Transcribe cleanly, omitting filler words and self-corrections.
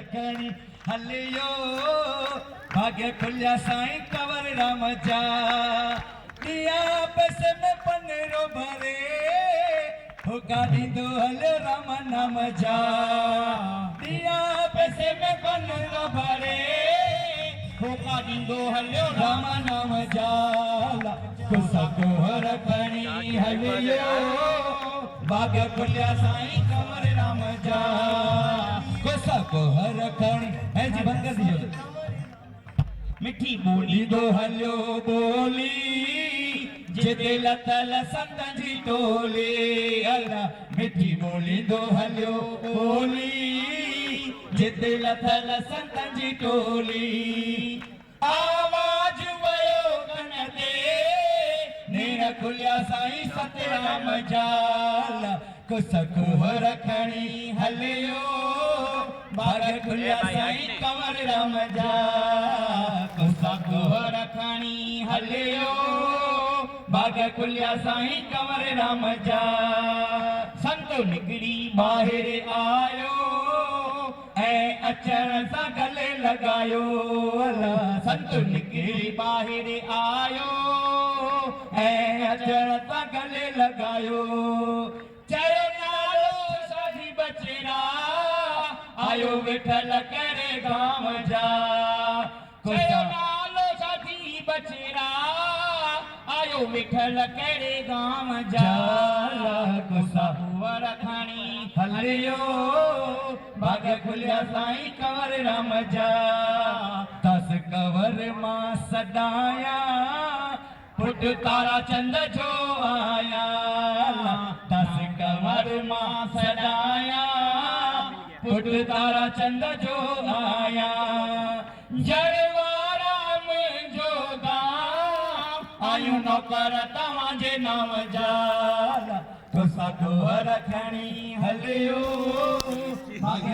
रखणी हलियो भाग्य खुलिया साईं कंवर राम जा दिया पैसे में पनेरो भरे होका दीदो हलो राम नाम जा दिया पैसे में पनेरो भरे होका दीदो हलो राम नाम जा कुसको रखणी हलियो भाग्य खुलिया साईं कंवर राम जा कुसको रखणी है जी बंद कर दीजिए मिठी बोली दो हलो बोली जे दिल तल संत जी टोली अल्लाह मिठी बोली दो हलो बोली जे दिल तल संत जी टोली आवाज वयो कन दे नेर खुलिया साईं सतराम जाल कुसको रखणी हलियो भाग्य खुलिया साईं कंवर राम जा कुसको रखणी हलियो भाग्य खुलिया साईं कंवर राम जा संतो निकड़ी बाहर आयो ऐ अचण सा गले लगायो अल्लाह संतो निकड़ी बाहर आयो ऐ अचण सा गले लगायो चयो नालो साधी बचेरा आयो विठल करे गाम जा चयो नालो साधी बचेरा आयो विठल करे गाम जा कुसा रखणी हलियो भाग्य खुलिया साईं कंवर राम जा तस कंवर मां सदाया पुट तारा चंद जो आया तस कंवर मां सदाया पुट तारा चंद जो आया जड़वारा में जो गाम आयु नौकर तव्हांजे नाम जा कुसको रखणी हलियो